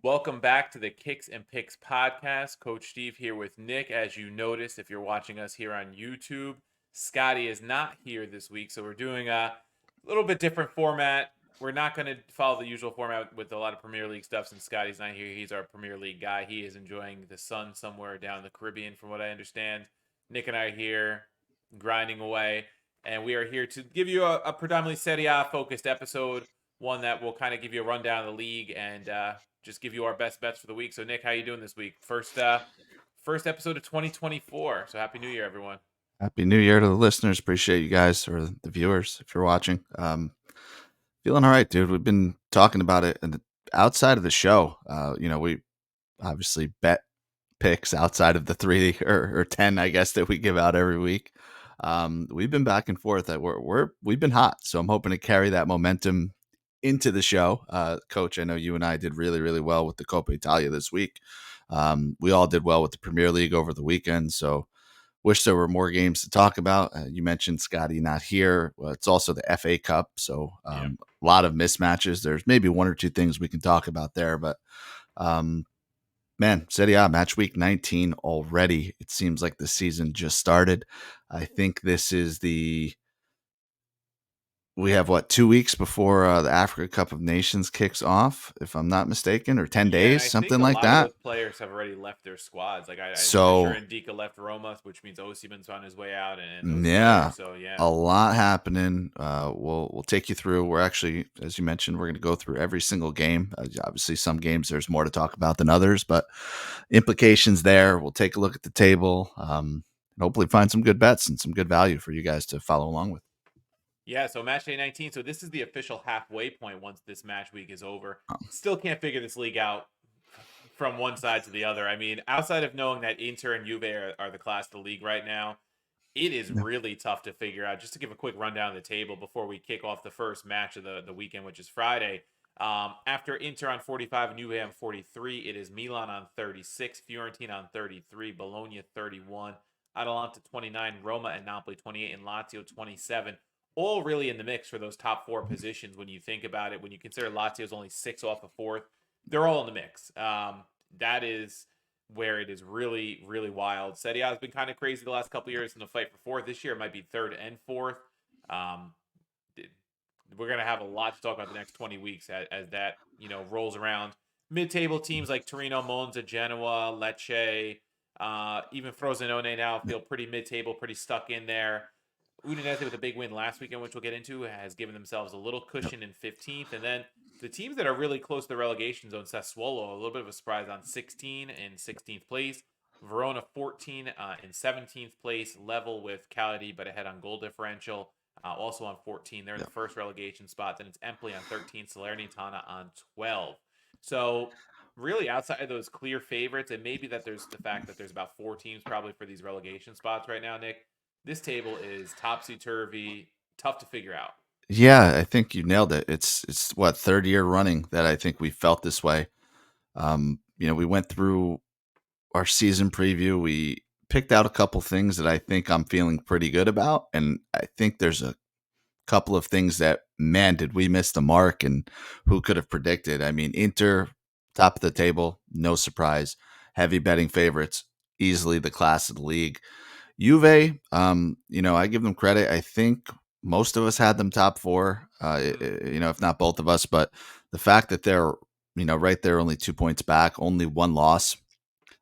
Welcome back to the Kicks and Picks podcast. Coach Steve here with Nick. As you noticed, if you're watching us here on YouTube, Scotty is not here this week, so we're doing a little bit different format. We're not going to follow the usual format with a lot of Premier League stuff since Scotty's not here. He's our Premier League guy. He is enjoying the sun somewhere down in the Caribbean, from what I understand. Nick and I are here grinding away, and we are here to give you a predominantly Serie A focused episode, one that will kind of give you a rundown of the league and just give you our best bets for the week. So Nick, how you doing this week? First episode of 2024. So happy New Year, everyone. Happy New Year to the listeners. Appreciate you guys or the viewers if you're watching. Feeling all right, dude. We've been talking about it and outside of the show. We obviously bet picks outside of the 3 or 10, I guess, that we give out every week. We've been back and forth. That we've been hot, so I'm hoping to carry that momentum into the show. Coach, I know you and I did really, really well with the Coppa Italia this week. We all did well with the Premier League over the weekend, so wish there were more games to talk about. You mentioned Scotty not here. Well, it's also the FA Cup, so Yep. a lot of mismatches. There's maybe one or two things we can talk about there, but man, Serie A match week 19 already. It seems like the season just started. I think this is we have 2 weeks before the Africa Cup of Nations kicks off, if I'm not mistaken, or 10 Yeah, and days, I think something a like lot of that. those players have already left their squads. Like I'm pretty sure So Ndika left Roma, which means Osimhen's on his way out, and Osimhen. yeah, So yeah. a lot happening. We'll take you through. We're actually, as you mentioned, we're going to go through every single game. Obviously, some games there's more to talk about than others, but implications there. We'll take a look at the table, and hopefully find some good bets and some good value for you guys to follow along with. Yeah, so match day 19. So this is the official halfway point once this match week is over. Um, Still can't figure this league out from one side to the other. I mean, outside of knowing that Inter and Juve are the class of the league right now, it is yeah. really tough to figure out. Just to give a quick rundown of the table before we kick off the first match of the weekend, which is Friday. After Inter on 45 and Juve on 43, it is Milan on 36, Fiorentina on 33, Bologna 31, Atalanta 29, Roma and Napoli 28, and Lazio 27. All really in the mix for those top four positions when you think about it. When you consider Lazio's only 6 off of fourth, they're all in the mix. That is where it is really, really wild. Serie A has been kind of crazy the last couple of years in the fight for fourth. This year it might be third and fourth. Um, we're going to have a lot to talk about the next 20 weeks as that, rolls around. Mid-table teams like Torino, Monza, Genoa, Lecce, even Frosinone now feel pretty mid-table, pretty stuck in there. Udinese with a big win last weekend, which we'll get into, has given themselves a little cushion in 15th. And then the teams that are really close to the relegation zone, Sassuolo, a little bit of a surprise on 16 and 16th place. Verona 14 in 17th place, level with Cagliari, but ahead on goal differential. Also on 14. They're in Yeah. the first relegation spot. Then it's Empoli on 13, Salernitana on 12. So really outside of those clear favorites, and maybe that there's the fact that there's about 4 teams probably for these relegation spots right now, Nick. This table is topsy turvy, tough to figure out. Yeah, I think you nailed it. It's what, third year running that I think we felt this way. We went through our season preview. We picked out a couple things that I think I'm feeling pretty good about, and I think there's a couple of things that, man, did we miss the mark, and who could have predicted? I mean, Inter, top of the table, no surprise. Heavy betting favorites, easily the class of the league. Juve, I give them credit. I think most of us had them top four, if not both of us. But the fact that they're, right there, only 2 points back, only one loss,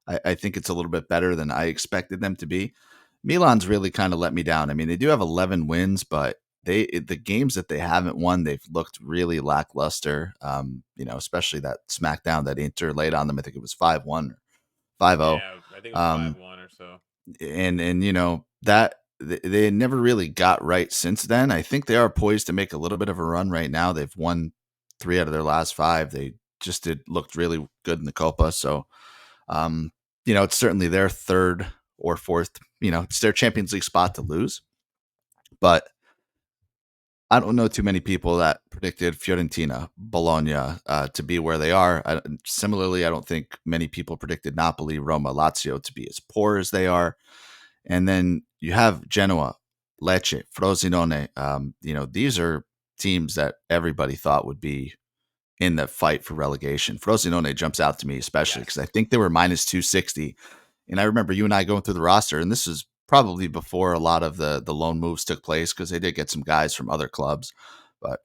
I think it's a little bit better than I expected them to be. Milan's really kind of let me down. I mean, they do have 11 wins, but the games that they haven't won, they've looked really lackluster. Especially that smackdown that Inter laid on them. I think it was 5-1 or 5-0. Yeah, I think it was Um, 5-1 or so. and that they never really got right since then. I think they are poised to make a little bit of a run right now. They've won 3 out of their last 5. They just looked really good in the Copa. So, it's certainly their third or fourth. It's their Champions League spot to lose. But I don't know too many people that predicted Fiorentina, Bologna to be where they are. Similarly, I don't think many people predicted Napoli, Roma, Lazio to be as poor as they are. And then you have Genoa, Lecce, Frosinone. These are teams that everybody thought would be in the fight for relegation. Frosinone jumps out to me, especially because I Yes. think they were minus 260. And I remember you and I going through the roster, and this was probably before a lot of the loan moves took place because they did get some guys from other clubs. But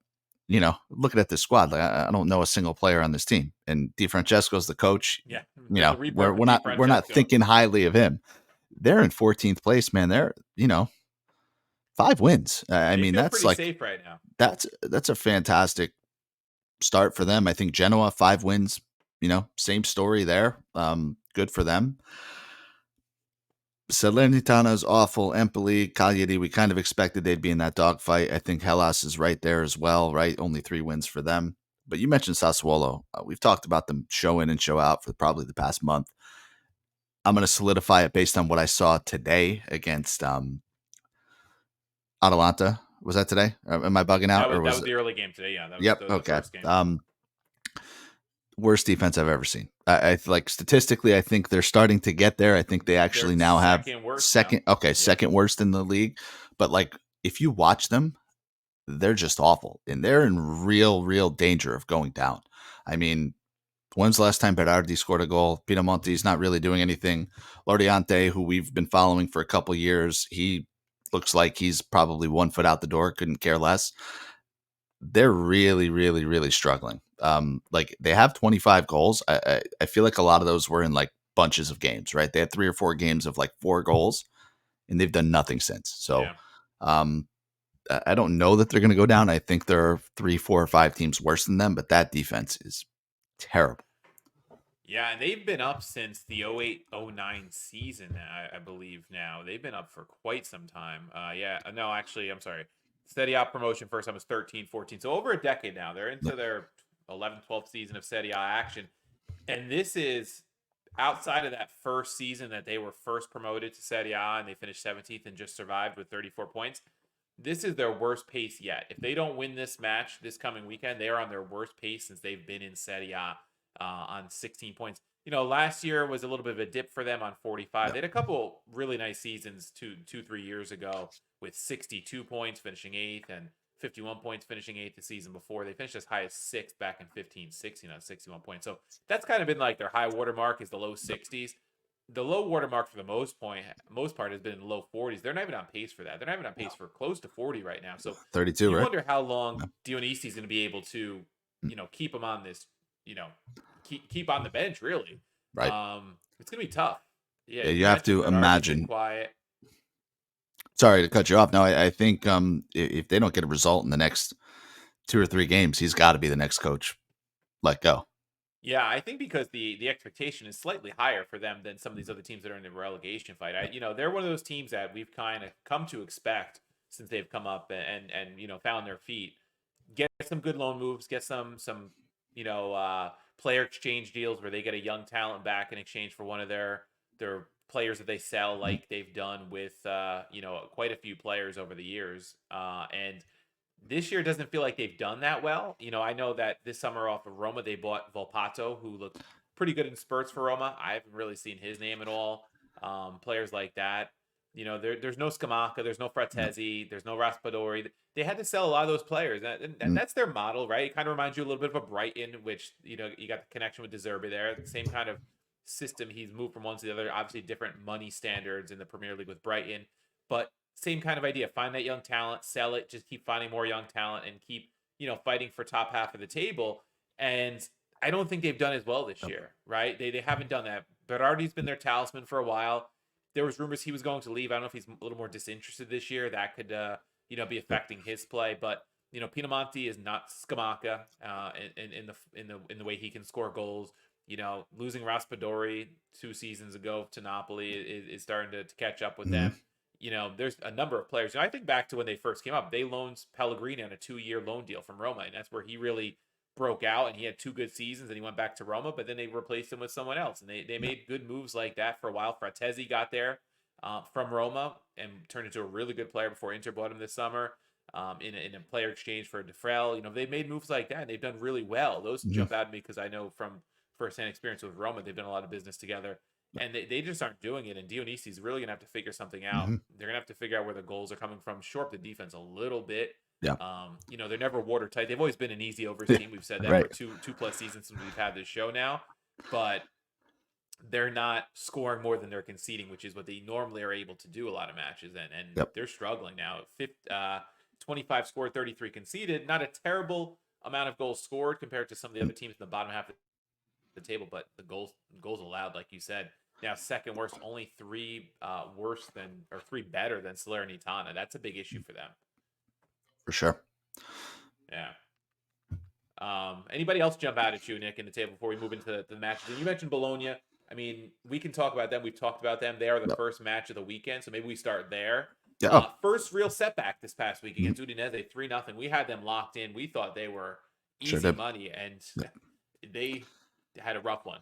looking at this squad, like I don't know a single player on this team. And Di Francesco's the coach. Yeah. There's a We're report we're from Di not we're not Francesco. thinking highly of him. They're in 14th place, man. They're 5 wins. I They mean, feel that's pretty like safe right now. that's a fantastic start for them. I think Genoa 5 wins. Same story there. Good for them. Salernitana is awful. Empoli, Cagliari, we kind of expected they'd be in that dogfight. I think Hellas is right there as well, right? Only 3 wins for them. But you mentioned Sassuolo. We've talked about them show in and show out for probably the past month. I'm going to solidify it based on what I saw today against Atalanta. Was that today? Am I bugging out, or That was was it? the early game today. Yeah, that was Yep. the Okay. first game. Worst defense I've ever seen. I like statistically, I think they're starting to get there. I think they They're actually now have second worst now. second, okay, Yeah. second worst in the league. But like, if you watch them, they're just awful, and they're in real danger of going down. I mean, when's the last time Berardi scored a goal? Pinamonti's not really doing anything. Loriante, who we've been following for a couple years, he looks like he's probably 1 foot out the door. Couldn't care less. They're really struggling. Like they have 25 goals. I feel like a lot of those were in like bunches of games, right? They had 3 or 4 games of like 4 goals, and they've done nothing since. So, Yeah. um, I don't know that they're going to go down. I think there are 3, 4, or 5 teams worse than them, but that defense is terrible. Yeah, and they've been up since the 08-09 season, I believe now. They've been up for quite some time. Yeah, no, actually, I'm sorry. Serie A promotion first time was 13-14. So over a decade now. They're into their 11th, 12th season of Serie A action. And this is outside of that first season that they were first promoted to Serie A and they finished 17th and just survived with 34 points. This is their worst pace yet. If they don't win this match this coming weekend, they are on their worst pace since they've been in Serie A on 16 points. Last year was a little bit of a dip for them on 45. Yep. They had a couple really nice seasons 3 years ago with 62 points finishing eighth and 51 points finishing eighth the season before. They finished as high as sixth back in 15-16 on 61 points. So that's kind of been like their high water mark is the low 60s. The low water mark for the most part has been in the low 40s. They're not even on pace for that. They're not even on pace for close to 40 right now. So 32, you right? wonder how long Yeah. Dionisi's going to be able to, Mm. keep him on this, you know, keep on the bench. Really, Right. it's going to be tough. Yeah, Yeah, you you have mentioned to Bernardi's been imagine. quiet. Sorry to cut you off. No, I think if they don't get a result in the next 2 or 3 games, he's got to be the next coach let go. Yeah, I think because the expectation is slightly higher for them than some of these other teams that are in the relegation fight. They're one of those teams that we've kind of come to expect since they've come up and found their feet. Get some good loan moves, get some player exchange deals where they get a young talent back in exchange for one of their players that they sell, Mhm. like they've done with quite a few players over the years. And this year doesn't feel like they've done that well. I know that this summer off of Roma, they bought Volpato, who looked pretty good in spurts for Roma. I haven't really seen his name at all. Players like that. There's no Scamacca, there's no Yep. Fratesi, there's no Raspadori. They had to sell a lot of those players, and Mhm. that's their model, right? It kind of reminds you a little bit of a Brighton, which you got the connection with De Zerbi there. The same kind of system. He's moved from one to the other. Obviously, different money standards in the Premier League with Brighton, but same kind of idea. Find that young talent, sell it, just keep finding more young talent and keep, fighting for top half of the table. And I don't think they've done as well this Yep. year, right? They haven't done that. Berardi's been their talisman for a while. There was rumors he was going to leave. I don't know if he's a little more disinterested this year. That could be Yep. affecting his play. But Pinamonti is not Scamacca in the way he can score goals. Losing Raspadori 2 seasons ago to Napoli is starting to catch up with Mhm. them. There's a number of players. I think back to when they first came up, they loaned Pellegrini on a 2-year loan deal from Roma, and that's where he really broke out. And he had 2 good seasons, and he went back to Roma. But then they replaced him with someone else, and they Yep. made good moves like that for a while. Fratesi got there from Roma and turned into a really good player before Inter bought him this summer. In a player exchange for Defrel, they made moves like that, and they've done really well. Those Mhm. jump out at me because I know from firsthand experience with Roma, they've done a lot of business together and they just aren't doing it. And Dionisi's really gonna have to figure something out. Mhm. They're gonna have to figure out where the goals are coming from, shore up the defense a little bit. Yeah. They're never watertight. They've always been an easy overs team. We've said that Right. for two plus seasons since we've had this show now, but they're not scoring more than they're conceding, which is what they normally are able to do a lot of matches, and Yep. they're struggling now. 25 scored, 33 conceded. Not a terrible amount of goals scored compared to some of the other teams in the bottom half of the table, but the goals allowed, like you said, now second worst, only three worse than or three better than Salernitana. That's a big issue for them. For sure. Yeah. Anybody else jump out at you, Nick, in the table before we move into the matches? And you mentioned Bologna. I mean, we can talk about them. We've talked about them. They are the Yep. first match of the weekend, so maybe we start there. Yeah. Oh. First real setback this past week Mhm. against Udinese, 3-0. We had them locked in. We thought they were Sure easy did. money, and Yeah. they had a rough one.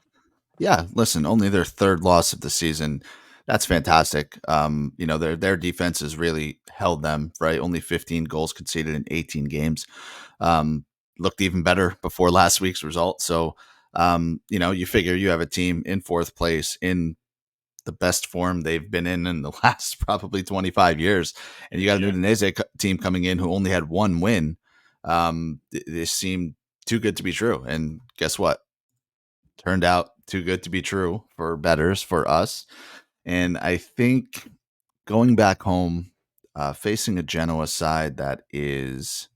Yeah, listen, only their third loss of the season. That's fantastic. Their defense has really held them, right? Only 15 goals conceded in 18 games. Um, Looked even better before last week's result. So, you figure you have a team in fourth place in the best form they've been in the last probably 25 years, and you got an Yeah. Udinese team coming in who only had one win. This seemed too good to be true, and guess what? Turned out too good to be true for bettors, for us. And I think going back home, facing a Genoa side that is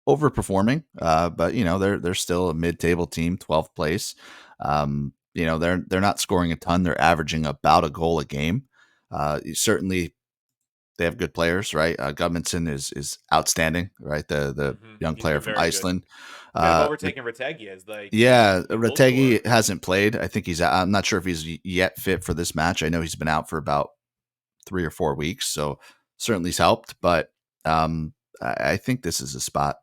overperforming, but they're still a mid-table team, 12th place. They're not scoring a ton. They're averaging about a goal a game. Certainly, they have good players, right? Gudmundsson is outstanding, right? The young He's player been from very good. Iceland. He's kind of Uh, overtaken Retegui as like Yeah, the goal scorer. Retegi hasn't played. I think I'm not sure if he's yet fit for this match. I know he's been out for about 3 or 4 weeks, so certainly he's helped. But I think this is a spot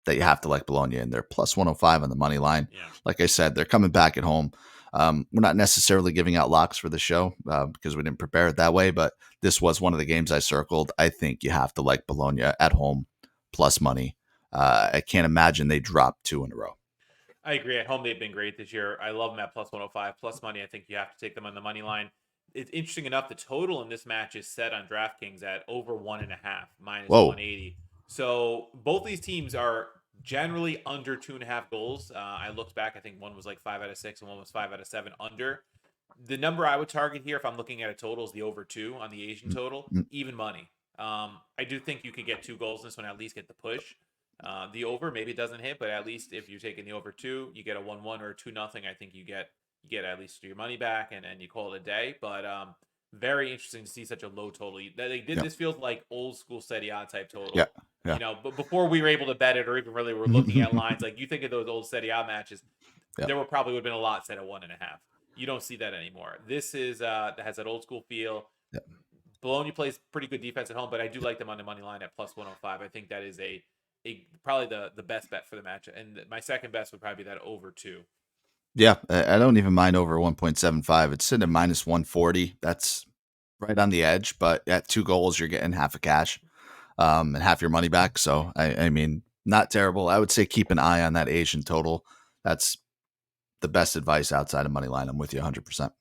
that you have to like Bologna, and they're plus 105 on the money line. Yeah. Like I said, they're coming back at home. We're not necessarily giving out locks for the show because we didn't prepare it that way, but this was one of the games I circled. I think you have to like Bologna at home plus money. I can't imagine they drop two in a row. I agree. At home, they've been great this year. I love them at plus 105. Plus money, I think you have to take them on the money line. It's interesting enough, the total in this match is set on DraftKings at over 1.5, minus Whoa. 180. So both these teams are generally under 2.5 goals. I looked back. I think one was like 5 out of 6 and one was 5 out of 7 under. The number I would target here, if I'm looking at a total, is the over 2 on the Asian total, Mm, even money. I do think you could get 2 goals in this one, at least get the push. The over, maybe it doesn't hit, but at least if you're taking the over 2, you get a 1-1 or a 2-0. I think you get at least your money back, and you call it a day. But very interesting to see such a low total. They did Yeah. this feels like old school Serie A type Yeah. total. Yeah. But before we were able to bet it or even really were looking at lines, like you think of those old Serie A matches, Yeah. there would have been a lot set at 1.5. You don't see that anymore. This is that has that old school feel. Yeah. Bologna plays pretty good defense at home, but I do like them on the money line at plus 105. I think that is a probably the best bet for the match. And my second best would probably be that over 2. Yeah. I don't even mind over 1.75. It's sitting at minus 140. That's right on the edge, but at 2 goals, you're getting half a cash and half your money back. So, I mean, not terrible. I would say keep an eye on that Asian total. That's the best advice outside of money line. I'm with you 100%.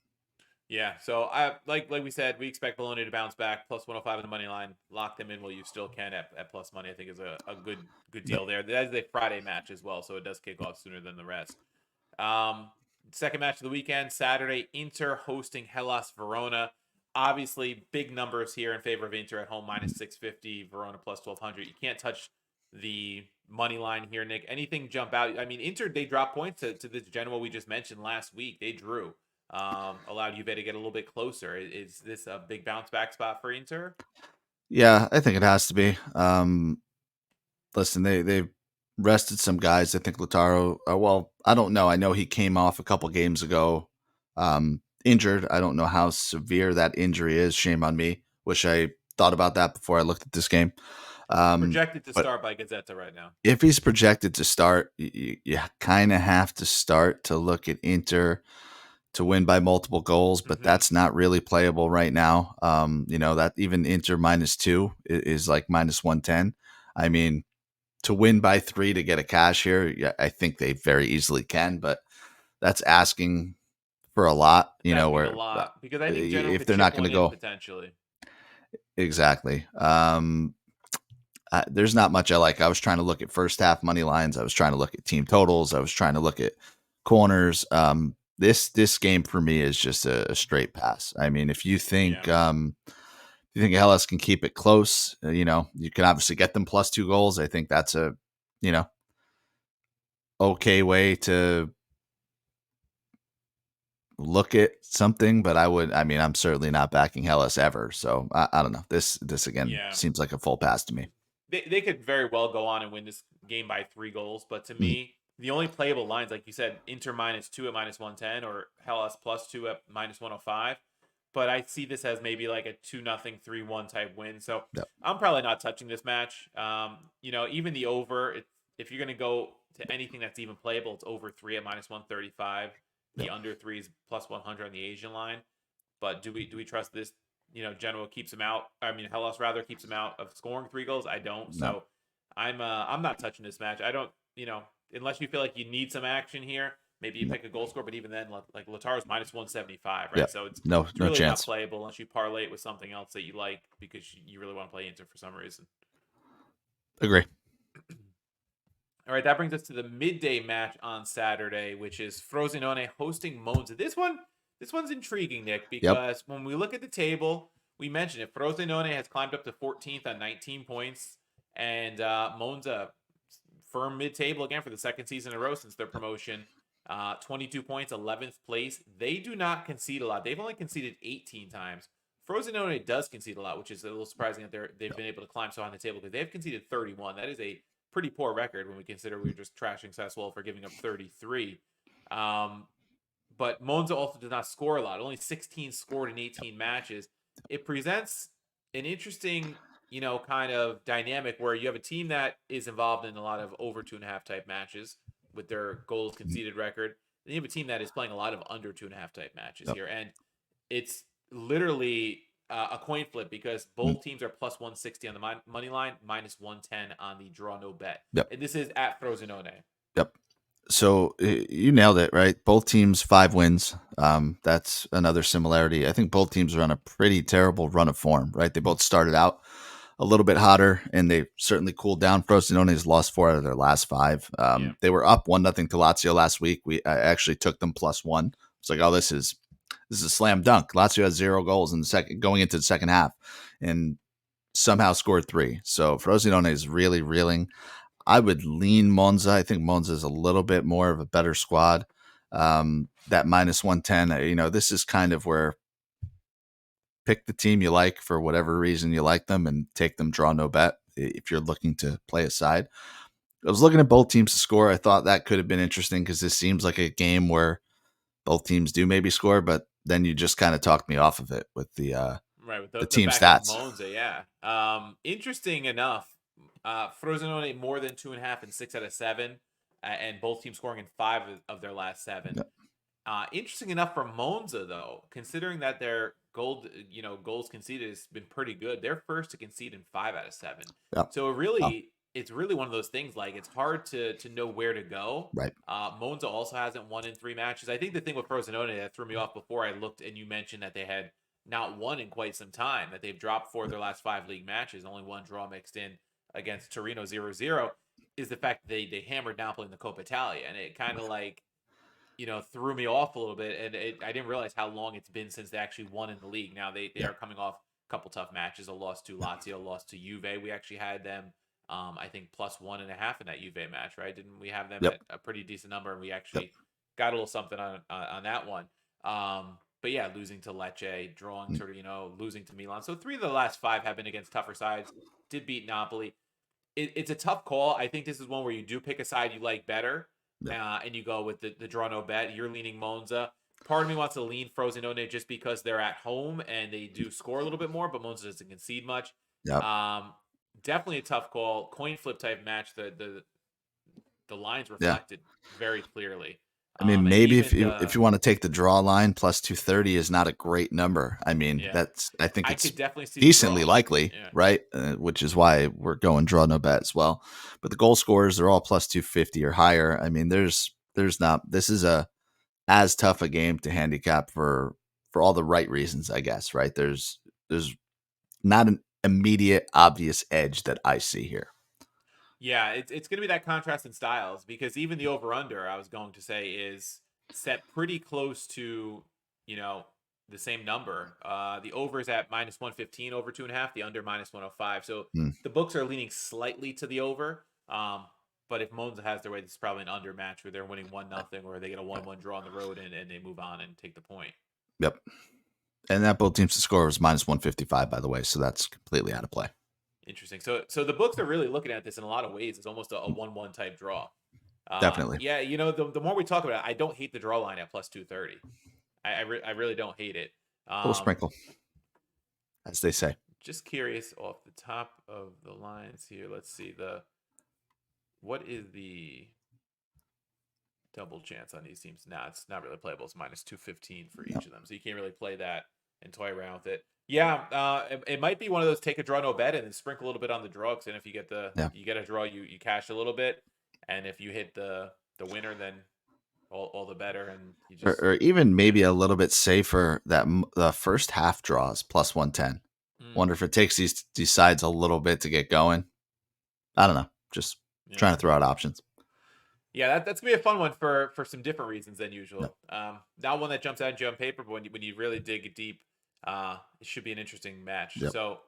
Yeah, so I like we said, we expect Bologna to bounce back. Plus 105 in the money line. Lock them in while you still can at plus money. I think is a good Yep. deal there. That is a Friday match as well, so it does kick off sooner than the rest. Um, Second match of the weekend, Saturday, Inter hosting Hellas Verona. Obviously, big numbers here in favor of Inter at home, minus 650, Verona plus 1200. You can't touch the money line here, Nick. Anything jump out? I mean, Inter, they dropped points to the Genoa we just mentioned last week. They drew. Allowed Juve to get a little bit closer. Is this a big bounce back spot for Inter? Yeah, I think it has to be. Listen, they've rested some guys. I think Lautaro. Well, I don't know. I know he came off a couple games ago, injured. I don't know how severe that injury is. Shame on me. Wish I thought about that before I looked at this game. Projected to But start by Gazzetta right now. if he's projected to start, you kind of have to start to look at Inter to win by multiple goals, but Mm-hmm. that's not really playable right now. That even Inter -2 is like minus 110. I mean, to win by 3 to get a cash here, yeah, I think they very easily can, but that's asking for a lot, It's asking a where lot because I think Genoa if could they're chip not going to one in go potentially. exactly. there's not much I like. I was trying to look at first half money lines. I was trying to look at team totals. I was trying to look at corners. This game for me is just a straight pass. I mean, if you Yeah. think Hellas can keep it close, you can obviously get them plus 2 goals. I think that's a you know okay way to look at something. But I'm certainly not backing Hellas ever. So I don't know. This again Yeah. seems like a full pass to me. They could very well go on and win this game by 3 goals. But to Mm, me, the only playable lines, like you said, Inter -2 at -110 or Hellas +2 at -105. But I see this as maybe like a 2-0, 3-1 type win. So yep, I'm probably not touching this match. Even the over, if you're going to go to anything that's even playable, it's over 3 at -135. The yep, under 3 is +100 on the Asian line. But do we trust this? Genoa keeps him out. I mean, Hellas rather keeps him out of scoring 3 goals. I don't. no, So I'm not touching this match. I don't. Unless you feel like you need some action here, maybe you no, pick a goal score. But even then, like Lautaro -175, right? yep, So it's no, it's no really not chance. playable unless you parlay it with something else that you like because you really want to play Inter for some reason. Agree. All right, that brings us to the midday match on Saturday, which is Frosinone hosting Monza. This one's intriguing, Nick, Yep. because when we look at the table, we mentioned it. Frosinone has climbed up to 14th on 19 points, and Monza firm mid-table again for the second season in a row since their promotion. 22 points, 11th place. They do not concede a lot. They've only conceded 18 times. Frosinone does concede a lot, which is a little surprising that they've been able to climb so high on the table because they've conceded 31. That is a pretty poor record when we consider we were just trashing Sassuolo for giving up 33. Um, but Monza also did not score a lot. Only 16 scored in 18 matches. It presents an interesting, kind of dynamic where you have a team that is involved in a lot of over 2.5 type matches with their goals conceded record. Then you have a team that is playing a lot of under 2.5 type matches Yep. here. And it's literally a coin flip because Mm, both teams are +160 on the money line, -110 on the draw no bet. yep. And this is at Frosinone. Yep. So you nailed it, right? Both teams 5 wins. That's another similarity. I think both teams are on a pretty terrible run of form, right? They both started out a little bit hotter, and they certainly cooled down. Frosinone has lost 4 out of their last 5. Yeah. They were up 1-0 to Lazio last week. I actually took them +1. It's like, oh, this is a slam dunk. Lazio has 0 goals in the second going into the second half, and somehow scored 3. So Frosinone is really reeling. I would lean Monza. I think Monza is a little bit more of a better squad. That -110, this is kind of where pick the team you like for whatever reason you like them and take them draw no bet if you're looking to play a side. I was looking at both teams to score. I thought that could have been interesting because this seems like a game where both teams do maybe score, but then you just kind of talked me off of it with Right, with the the team fact of stats. Monza, yeah. Interesting enough, Frosinone more than 2.5 and 6 out of 7, and both teams scoring in 5 of their last 7. Yep. Interesting enough for Monza though, considering that their goals conceded has been pretty good. They're first to concede in 5 out of 7. Yep. So Oh, it's really one of those things. Like it's hard to know where to go. right. Monza also hasn't won in 3 matches. I think the thing with Frosinone that threw me off before I looked and you mentioned that they had not won in quite some time, that they've dropped 4 of their last 5 league matches, only one draw mixed in against Torino 0-0, is the fact that they hammered Napoli in the Coppa Italia. And it kind of like, threw me off a little bit. And I didn't realize how long it's been since they actually won in the league. Now they Yeah. are coming off a couple tough matches, a loss to Lazio, a loss to Juve. We actually had them, I think, +1.5 in that Juve match, right? Didn't we have them Yep. at a pretty decent number? And we Yep. actually got a little something on that one. But yeah, losing to Lecce, drawing Mm, to losing to Milan. So 3 of the last 5 have been against tougher sides. Did beat Napoli. It's a tough call. I think this is one where you do pick a side you like better, Yep. and you go with the draw no bet. You're leaning Monza. Part of me wants to lean Frosinone just because they're at home and they do score a little bit more, but Monza doesn't concede much. Yep. Um, Definitely a tough call. Coin flip type match. The lines Yeah. reflected very clearly. I mean, And maybe if even you the if you want to take the draw line, +230 is not a great number. I mean, yeah, I think I it's could definitely see the decently draw. likely, Yeah, right? Which is why we're going draw no bet as well. But the goal scorers are all +250 or higher. I mean, there's not this is a as tough a game to handicap for all the right reasons, I guess, right? There's not an immediate, obvious edge that I see here. Yeah, it's going to be that contrast in styles because even the over under, I was going to say, is set pretty close to, you know, the same number. The over is at -115 over 2.5, the under -105. So Hmm. the books are leaning slightly to the over. But if Monza has their way, this is probably an under match where they're winning 1-0 or they get a 1-1 draw on the road and they move on and take the point. Yep. And that both teams to score was -155, by the way. So that's completely out of play. Interesting. So the books are really looking at this in a lot of ways. It's almost a 1-1 type draw. Definitely. Yeah, the more we talk about it, I don't hate the draw line at +230. I really don't hate it. Little sprinkle, as they say. Just curious off the top of the lines here. Let's see what is the double chance on these teams? Nah, it's not really playable. It's -215 for No. each of them, so you can't really play that and toy around with it. Yeah, it might be one of those take a draw no bet and then sprinkle a little bit on the drugs. And if you get Yeah. you get a draw, you cash a little bit, and if you hit the winner, then all the better. And you just Or even maybe a little bit safer that the first half draws +110. mm, Wonder if it takes these sides a little bit to get going. I don't know. Just trying yeah. to throw out options. Yeah, that's gonna be a fun one for some different reasons than No. usual. Not one that jumps out at you on paper, but when you really dig deep, it should be an interesting match. Yep. So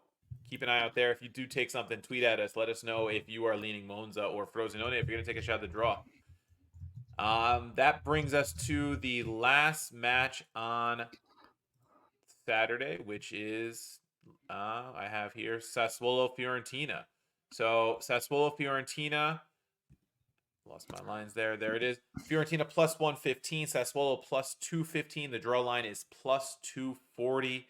keep an eye out there. If you do take something, tweet at us. Let us know if you are leaning Monza or Frosinone. If you're gonna take a shot at the draw. That brings us to the last match on Saturday, which is I have here Sassuolo Fiorentina. So Sassuolo Fiorentina. Lost my lines there. There it is. Fiorentina +115. Sassuolo +215. The draw line is +240.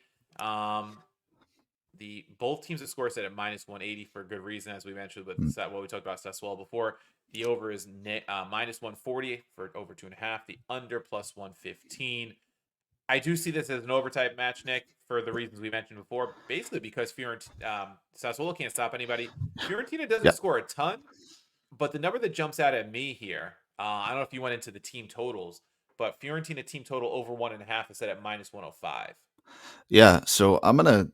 The both teams that score set at -180 for good reason, as we mentioned. But Mm. what we talked about Sassuolo before. The over is -140 for over 2.5. The under +115. I do see this as an overtime match, Nick, for the reasons we mentioned before. Basically, because Sassuolo can't stop anybody. Fiorentina doesn't Yep. score a ton. But the number that jumps out at me here, I don't know if you went into the team totals, but Fiorentina team total over 1.5 is set at -105. Yeah. So I'm gonna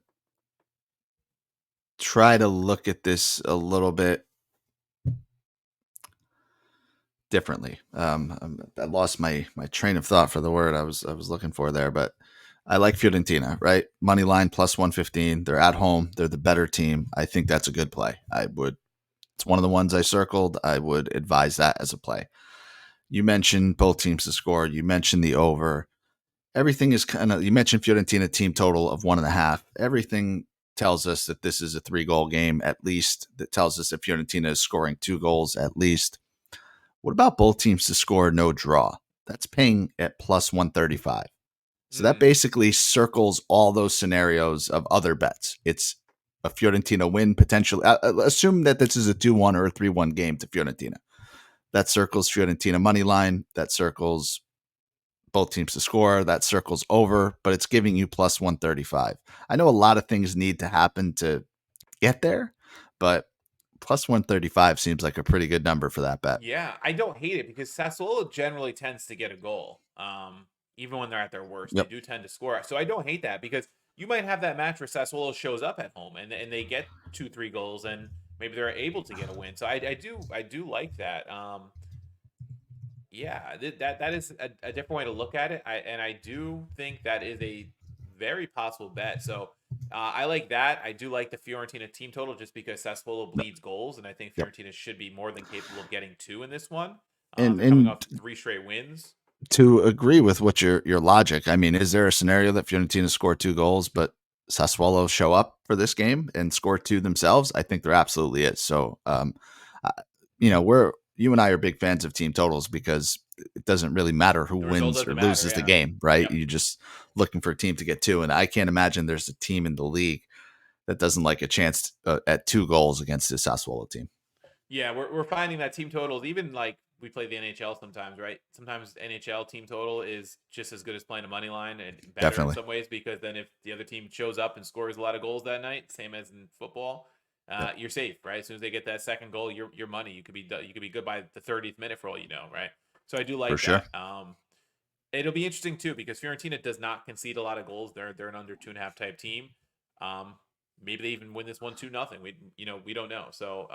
try to look at this a little bit differently. I lost my train of thought for the word I was looking for there, but I like Fiorentina, right? Money line +115. They're at home. They're the better team. I think that's a good play. I would. It's one of the ones I circled. I would advise that as a play. You mentioned both teams to score. You mentioned the over. Everything is kind of. You mentioned Fiorentina team total of 1.5. Everything tells us that this is a 3-goal game at least. That tells us that Fiorentina is scoring 2 goals at least. What about both teams to score no draw? That's paying at +135. So that Mm, basically circles all those scenarios of other bets. It's a Fiorentina win potentially. Assume that this is a 2-1 or a 3-1 game to Fiorentina. That circles Fiorentina money line. That circles both teams to score. That circles over, but it's giving you +135. I know a lot of things need to happen to get there, but +135 seems like a pretty good number for that bet. yeah, I don't hate it because Sassuolo generally tends to get a goal. Even when they're at their worst, they Yep. do tend to score. So I don't hate that because you might have that match where Sassuolo shows up at home and they get 2 3 goals and maybe they're able to get a win. So I do like that. Yeah, that is a different way to look at it. I do think that is a very possible bet. So I like that. I do like the Fiorentina team total just because Sassuolo Yep. bleeds goals, and I think Yep. Fiorentina should be more than capable of getting 2 in this one. And They're coming and off 3 straight wins. to agree with what your logic, I mean, is there a scenario that Fiorentina score 2 goals, but Sassuolo show up for this game and score 2 themselves? I think there absolutely is. So, uh, we're you and I are big fans of team totals because it doesn't really matter who The result wins or doesn't matter. loses the Yeah. game, right? Yep. You're just looking for a team to get 2, and I can't imagine there's a team in the league that doesn't like a chance at 2 goals against the Sassuolo team. Yeah, we're finding that team totals, even like we play the NHL sometimes, right? Sometimes NHL team total is just as good as playing a money line and better in Definitely. some ways because then if the other team shows up and scores a lot of goals that night, same as in football, Yep. you're safe, right? As soon as they get that second goal, your money. You could be good by the 30th minute for all you know, right? So I do For like sure. that. It'll be interesting too because Fiorentina does not concede a lot of goals. They're an under 2.5 type team. Um, maybe they even win this one 2-0. We don't know. So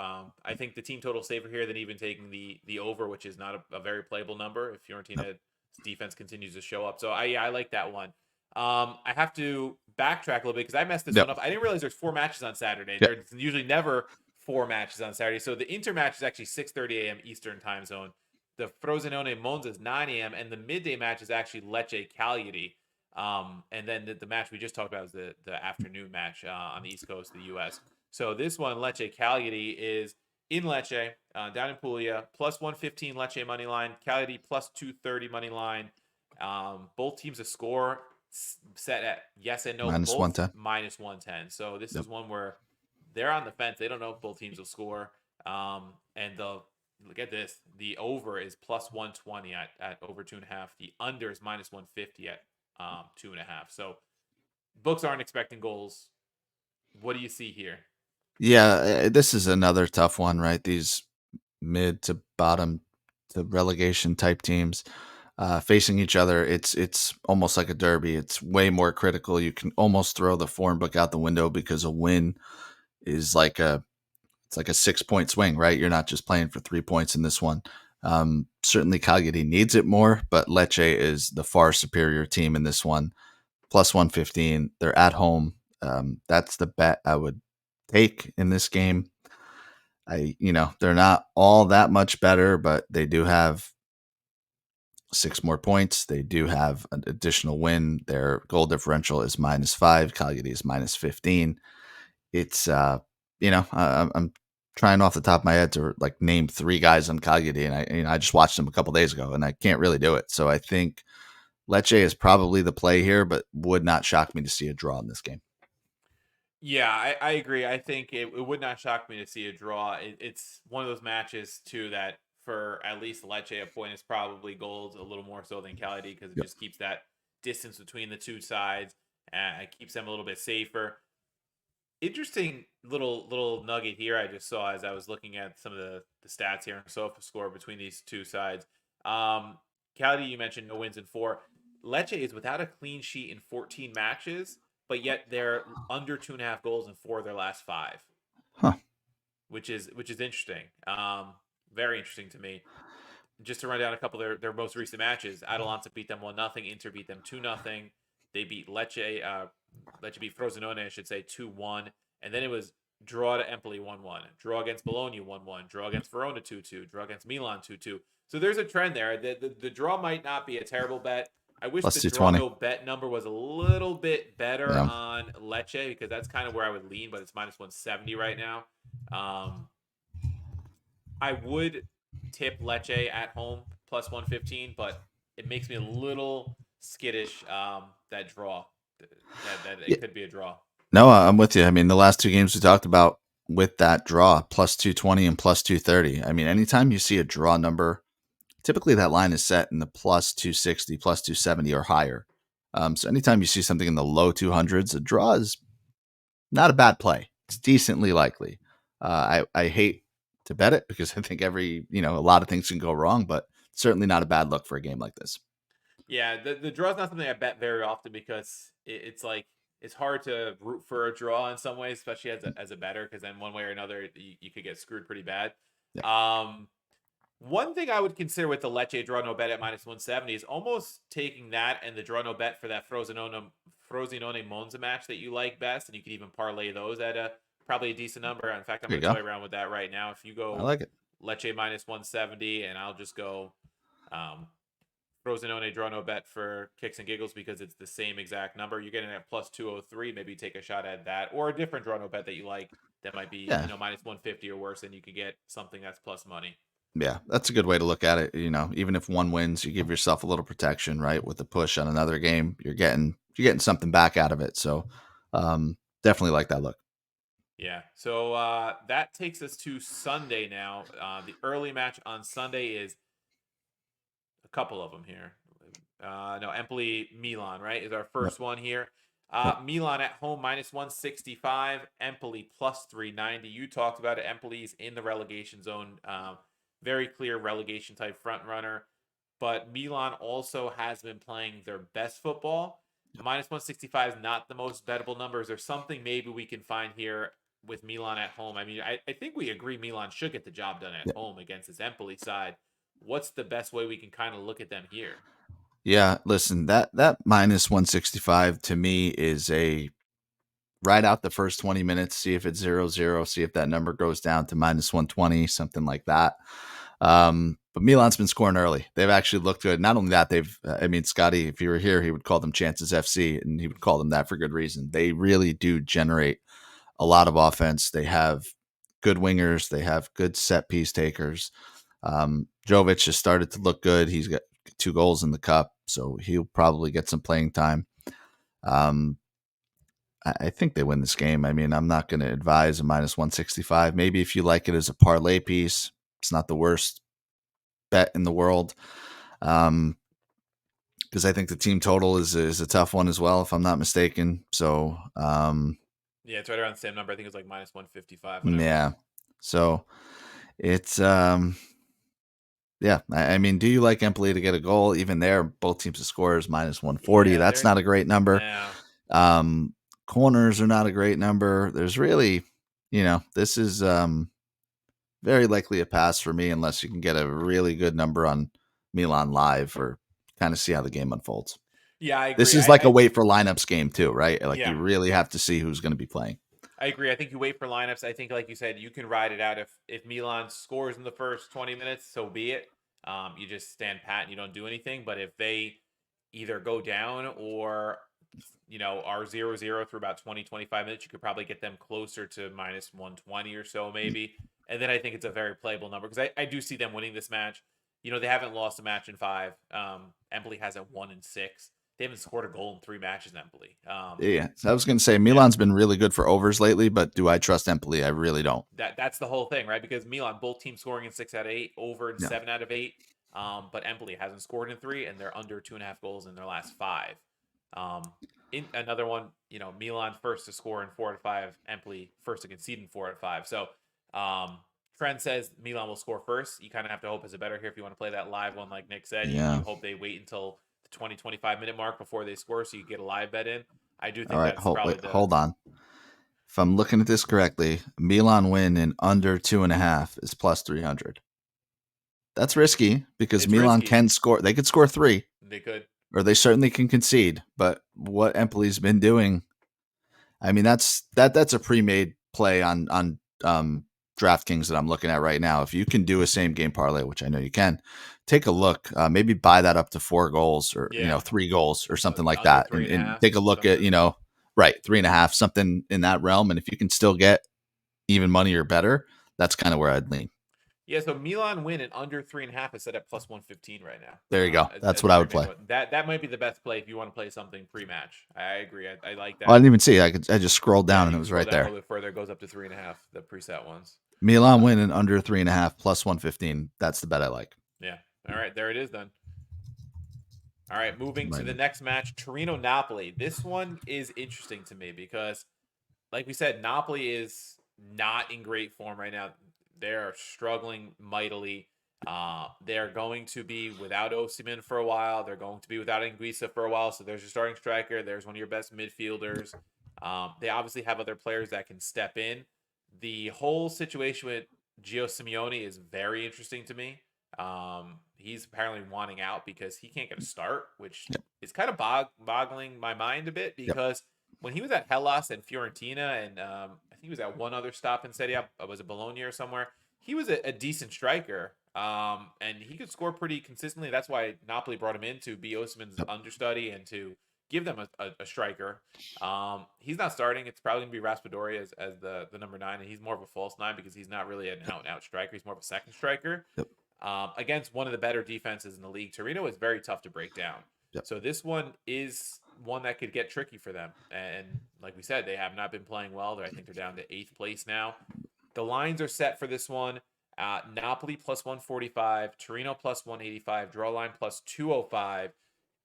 I think the team total safer here than even taking the over, which is not a very playable number if Yep. Fiorentina's defense continues to show up. So I like that one. I have to backtrack a little bit because I messed this one Yep. up. I didn't realize there's 4 matches on Saturday. Yep. There's usually never 4 matches on Saturday. So the Inter match is actually 6:30 a.m. Eastern time zone. The Frosinone Monza is 9 a.m. and the midday match is actually Lecce Cagliari. And then the match we just talked about is the afternoon match on the East Coast of the U.S. So this one, Lecce Cagliari, is in Lecce, down in Puglia, plus 115 Lecce money line, Cagliari plus 230 money line. Both teams to score set at yes and no, Minus both 110. minus 110. So this Yep. is one where they're on the fence. They don't know if both teams will score. And look at this. The over is plus 120 at over 2.5. The under is minus 150 at 2.5. So books aren't expecting goals. What do you see here? Yeah, this is another tough one, right? These mid to bottom to relegation type teams facing each other. It's almost like a derby. It's way more critical. You can almost throw the form book out the window because a win is like a 6 point swing, right? You're not just playing for 3 points in this one. Certainly Cagliari needs it more, but Lecce is the far superior team in this one. Plus 115. They're at home. That's the bet I would take in this game. They're not all that much better, but they do have 6 more points. They do have an additional win. Their goal differential is -5. Cagliari is -15. It's I'm trying off the top of my head to like name 3 guys on Cagliari, and I just watched them a couple days ago, and I can't really do it. So I think Lecce is probably the play here, but would not shock me to see a draw in this game. Yeah, I agree. I think it would not shock me to see a draw. It's one of those matches too that for at least Lecce, a point is probably gold, a little more so than Cagliari because it Yep. just keeps that distance between the two sides. It keeps them a little bit safer. Interesting little nugget here I just saw as I was looking at some of the stats here and SOFA score between these two sides. Cagliari, you mentioned no wins in 4. Lecce is without a clean sheet in 14 matches, but yet they're under 2.5 goals in 4 of their last 5, Huh. which is interesting. Very interesting to me. Just to run down a couple of their most recent matches, Atalanta beat them 1-0, Inter beat them 2-0. They beat Lecce. Lecce beat Frosinone, I should say, 2-1, and then it was draw to Empoli 1-1, draw against Bologna 1-1, draw against Verona 2-2, draw against Milan 2-2. So there's a trend there. The draw might not be a terrible bet. I wish Plus the draw 220. no bet number was a little bit better Yeah. on Lecce because that's kind of where I would lean, but it's minus 170 right now. I would tip Lecce at home plus 115, but it makes me a little skittish that draw. That Yeah. it could be a draw. No, I'm with you. I mean, the last 2 games we talked about with that draw, plus 220 and plus 230. I mean, anytime you see a draw number, typically that line is set in the plus 260, plus 270 or higher. So anytime you see something in the low 200s, a draw is not a bad play. It's decently likely. I hate to bet it because I think a lot of things can go wrong, but certainly not a bad look for a game like this. Yeah, the draw is not something I bet very often because it's like it's hard to root for a draw in some ways, especially as a better, because then one way or another you could get screwed pretty bad. Yeah. One thing I would consider with the Lecce draw no bet at minus 170 is almost taking that and the draw no bet for that Frosinone Monza match that you like best, and you could even parlay those at probably a decent number. In fact, I'm There going you to go. toy around with that right now. If you I go like it. Lecce minus 170, and I'll just go um, Frosinone draw no bet for kicks and giggles because it's the same exact number. You're getting at plus 203. Maybe take a shot at that or a different draw no bet that you like that might be Yeah. minus 150 or worse, and you could get something that's plus money. Yeah, that's a good way to look at it. Even if one wins, you give yourself a little protection, right? With the push on another game, you're getting something back out of it. So, definitely like that look. Yeah. So that takes us to Sunday now. The early match on Sunday is a couple of them here. No, Empoli Milan, right, is our Yep. first one here. Yep. Milan at home minus 165, Empoli plus 390. You talked about it. Empoli's in the relegation zone. Very clear relegation type front runner. But Milan also has been playing their best football. minus 165 is not the most bettable number. Is there something maybe we can find here with Milan at home? I mean, I think we agree Milan should get the job done at Yeah. home against this Empoli side. What's the best way we can kind of look at them here? Yeah, listen, that minus 165 to me is a ride out the first 20 minutes, see if it's 0-0, see if that number goes down to minus 120, something like that. But Milan's been scoring early. They've actually looked good. Not only that, I mean, Scotty, if he were here, he would call them Chances FC, and he would call them that for good reason. They really do generate a lot of offense. They have good wingers, they have good set piece takers. Jovic has started to look good. He's got 2 goals in the cup, so he'll probably get some playing time. Um, I think they win this game. I mean, I'm not going to advise a minus 165. Maybe if you like it as a parlay piece, it's not the worst bet in the world. Because I think the team total is a tough one as well, if I'm not mistaken. So, Yeah, it's right around the same number. I think it's like minus 155 when I looked. yeah. So it's yeah. I mean, do you like Empoli to get a goal? Even there, both teams to score is minus 140. Yeah, That's they're not a great number. now. Um, Corners are not a great number. There's really, this is very likely a pass for me unless you can get a really good number on Milan live or kind of see how the game unfolds. Yeah, I This agree. is like a wait for lineups game too, right? Like Yeah, you really have to see who's going to be playing. I agree. I think you wait for lineups. I think, like you said, you can ride it out. If Milan scores in the first 20 minutes, so be it. You just stand pat and you don't do anything. But if they either go down or are 0-0 through about 20-25 minutes, you could probably get them closer to minus 120 or so maybe. And then I think it's a very playable number because I do see them winning this match. They haven't lost a match in 5. Empoli has a 1-6. They haven't scored a goal in 3 matches in Empoli. Yeah, so I was going to say Yeah, Milan's been really good for overs lately, but do I trust Empoli? I really don't. that's the whole thing, right? Because Milan, both teams scoring in 6 out of 8, over in Yeah, 7 out of 8. But Empoli hasn't scored in 3, and they're under 2.5 goals in their last 5. Um, in another one, Milan first to score in 4 out of 5. Empoli first to concede in 4 out of 5. So, trend says Milan will score first. You kind of have to hope as a better here if you want to play that live one, like Nick said. You yeah. hope they wait until the 20-25 minute mark before they score, so you get a live bet in. I do All think right, that's probably the hold on. If I'm looking at this correctly, Milan win in under 2.5 is plus 300. That's risky because it's Milan risky. can score. They could score 3, They could. or they certainly can concede. But what Empoli's been doing, I mean, that's a pre-made play on DraftKings that I'm looking at right now. If you can do a same game parlay, which I know you can, take a look. Maybe buy that up to 4 goals or Yeah. 3 goals or something like Under that, three and a and half, take a look at something. right 3.5, something in that realm. And if you can still get even money or better, that's kind of where I'd lean. Yeah, so Milan win and under 3.5 is set at plus 115 right now. There you go. That's As a what I would pre-made play. one. That might be the best play if you want to play something pre-match. I agree. I like Oh, I that. didn't even see. I just scrolled Yeah, down and you it can was scroll right down a there. little bit further. It goes up to 3.5. The preset ones. Milan Uh, win and under 3.5 plus 115. That's the bet I like. yeah. All right, there it is then. All right, moving to Right. the next match, Torino Napoli. This one is interesting to me because, like we said, Napoli is not in great form right now. They're struggling mightily. They're going to be without Osimhen for a while. They're going to be without Anguissa for a while. So there's your starting striker. There's one of your best midfielders. They obviously have other players that can step in. The whole situation with Gio Simeone is very interesting to me. He's apparently wanting out because he can't get a start, which Yep. is kind of boggling my mind a bit Yep. because when he was at Hellas and Fiorentina, and I think he was at one other stop in Serie A, was it Bologna or somewhere? He was a decent striker, and he could score pretty consistently. That's why Napoli brought him in to be Osimhen's Yep. understudy and to give them a striker. He's not starting. It's probably going to be Raspadori as the number 9, and he's more of a false 9 because he's not really an out-and-out striker. He's more of a second striker. Yep. Against one of the better defenses in the league. Torino is very tough to break down. Yep. So this one is one that could get tricky for them. And like we said, they have not been playing well. I think they're down to 8th place now. The lines are set for this one. Napoli plus 145, Torino plus 185, draw line plus 205,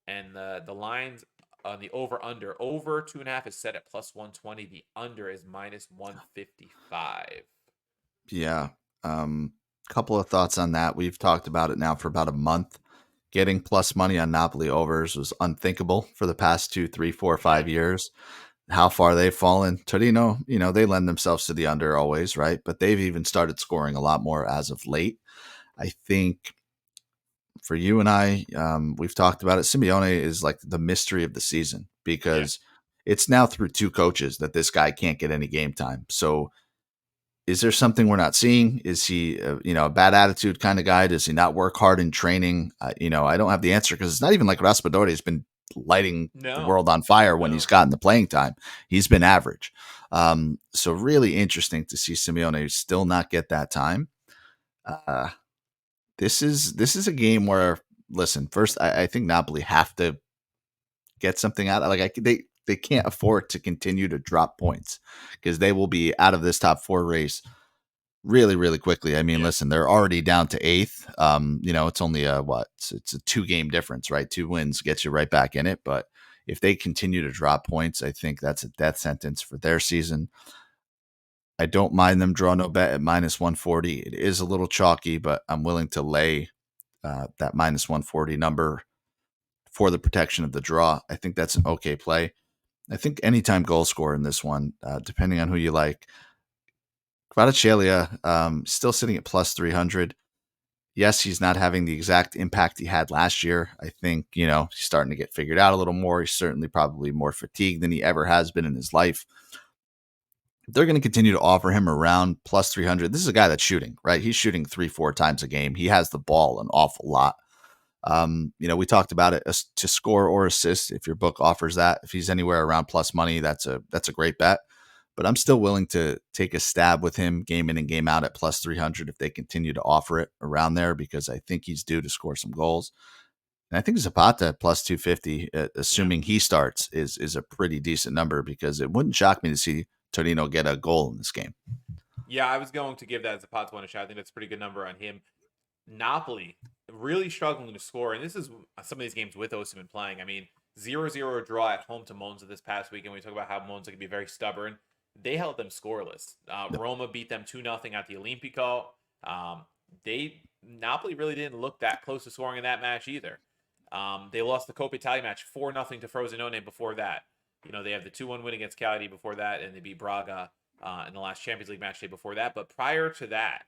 and the lines on the over 2.5 is set at plus 120. The under is minus 155. Yeah. Couple of thoughts on that. We've talked about it now for about a month. Getting plus money on Napoli overs was unthinkable for the past 2, 3, 4, 5 years. How far they've fallen. Torino, they lend themselves to the under always, right? But they've even started scoring a lot more as of late. I think for you and I, we've talked about it. Simeone is like the mystery of the season Yeah. because it's now through two coaches that this guy can't get any game time. So is there something we're not seeing? Is he, a bad attitude kind of guy? Does he not work hard in training? I don't have the answer because it's not even like Raspadori has been lighting the No. world on fire when he's No. gotten the playing time. He's been average. So really interesting to see Simeone still not get that time. Uh, this is a game where, listen, first I think Napoli have to get something out. They can't afford to continue to drop points because they will be out of this top four race really, really quickly. I mean, Yeah. listen, they're already down to eighth. It's only a what? It's a 2 game difference, right? 2 wins gets you right back in it. But if they continue to drop points, I think that's a death sentence for their season. I don't mind them draw no bet at minus 140. It is a little chalky, but I'm willing to lay that minus 140 number for the protection of the draw. I think that's an okay play. I think anytime goal scorer in this one, depending on who you like. Kvaratskhelia, still sitting at plus 300. Yes, he's not having the exact impact he had last year. I think, he's starting to get figured out a little more. He's certainly probably more fatigued than he ever has been in his life. They're going to continue to offer him around plus 300. This is a guy that's shooting, right? He's shooting 3, 4 times a game. He has the ball an awful lot. We talked about it to score or assist. If your book offers that, if he's anywhere around plus money, that's a great bet. But I'm still willing to take a stab with him game in and game out at plus 300 if they continue to offer it around there because I think he's due to score some goals. And I think Zapata at plus 250, Yeah. assuming he starts, is a pretty decent number because it wouldn't shock me to see Torino get a goal in this game. Yeah, I was going to give that Zapata one a shot. I think that's a pretty good number on him. Napoli really struggling to score, and this is some of these games with Osimhen playing. I mean, 0-0 draw at home to Monza this past weekend. We talk about how Monza can be very stubborn. They held them scoreless. Roma beat them 2-0 at the Olimpico. Napoli really didn't look that close to scoring in that match either. They lost the Coppa Italia match 4-0 to Frosinone before that. They have the 2-1 win against Cagliari before that, and they beat Braga in the last Champions League match day before that. But prior to that,